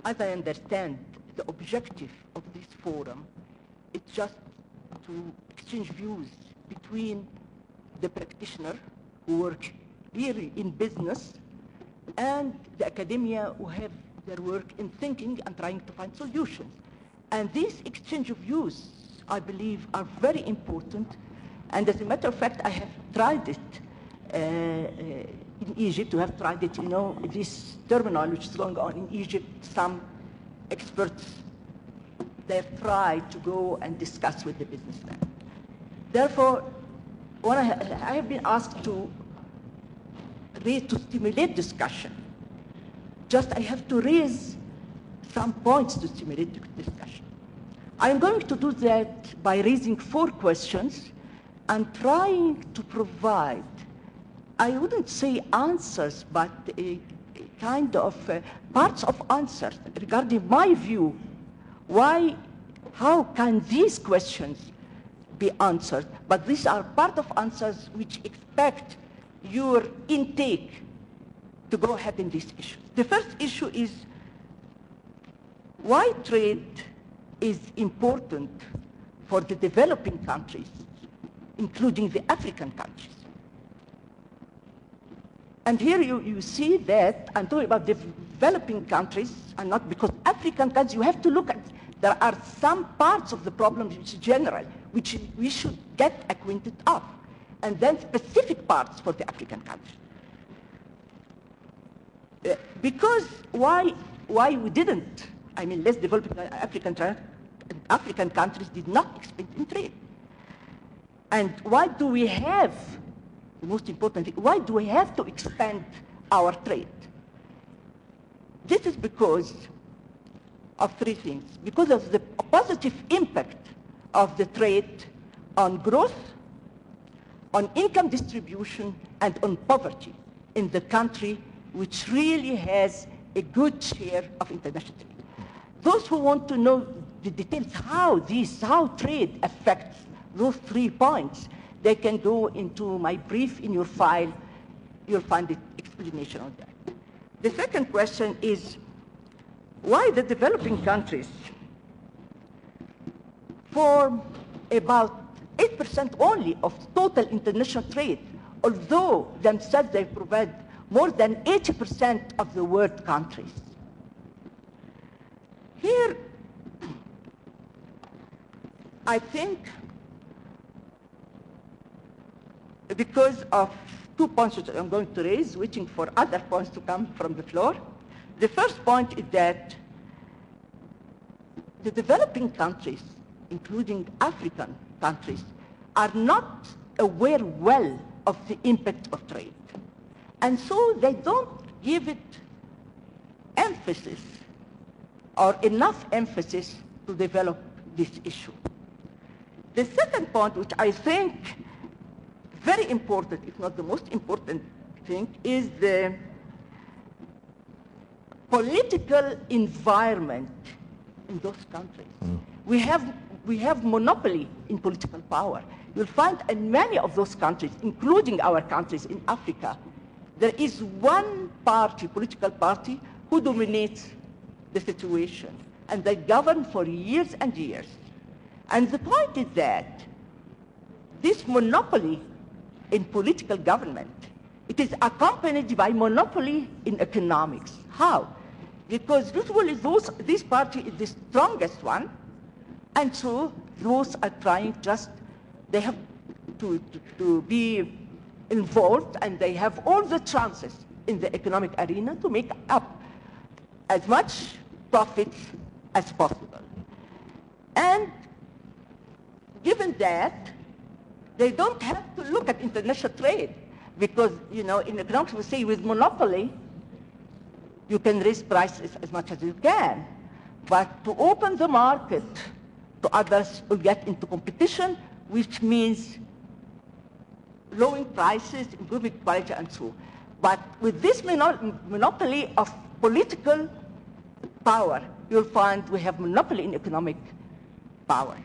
as I understand, the objective of this forum is just to exchange views between the practitioner who work really in business and the academia who have their work in thinking and trying to find solutions. And this exchange of views, I believe, are very important. And as a matter of fact, I have tried it in Egypt. We have tried it, you know, this terminal which is going on in Egypt. Some experts, they have tried to go and discuss with the businessmen. Therefore, when I have been asked to stimulate discussion. Just I have to raise some points to stimulate discussion. I'm going to do that by raising 4 questions and trying to provide, I wouldn't say answers, but a kind of parts of answers regarding my view. How can these questions be answered? But these are part of answers which expect your intake to go ahead in this issue. The first issue is why trade is important for the developing countries, including the African countries. And here you see that I'm talking about developing countries, and not because African countries, you have to look at, there are some parts of the problem which is general, which we should get acquainted of, and then specific parts for the African countries. Because why we didn't, I mean, less developing African countries did not expand in trade. And why do we have, the most important thing, why do we have to expand our trade? This is because of 3 things. Because of the positive impact of the trade on growth, on income distribution, and on poverty in the country which really has a good share of international trade. Those who want to know the details, how trade affects those 3 points, they can go into my brief in your file. You'll find the explanation on that. The second question is, why the developing countries form about 8% only of total international trade, although themselves they provide more than 80% of the world countries. Here, I think, because of 2 points which I'm going to raise, waiting for other points to come from the floor. The first point is that the developing countries, including African countries, are not aware well of the impact of trade. And so they don't give it emphasis or enough emphasis to develop this issue. The second point, which I think very important, if not the most important thing, is the political environment in those countries. We have monopoly in political power. You'll find in many of those countries, including our countries in Africa, there is one party, political party, who dominates the situation, and they govern for years and years. And the point is that this monopoly in political government, it is accompanied by monopoly in economics. How? Because usually this party is the strongest one, and so those are trying they have to be involved, and they have all the chances in the economic arena to make up as much profits as possible. And given that, they don't have to look at international trade, because, you know, in economics we say with monopoly, you can raise prices as much as you can. But to open the market to others, will get into competition, which means lowering prices, improving quality, and so on. But with this monopoly of political power, you'll find we have monopoly in economic power.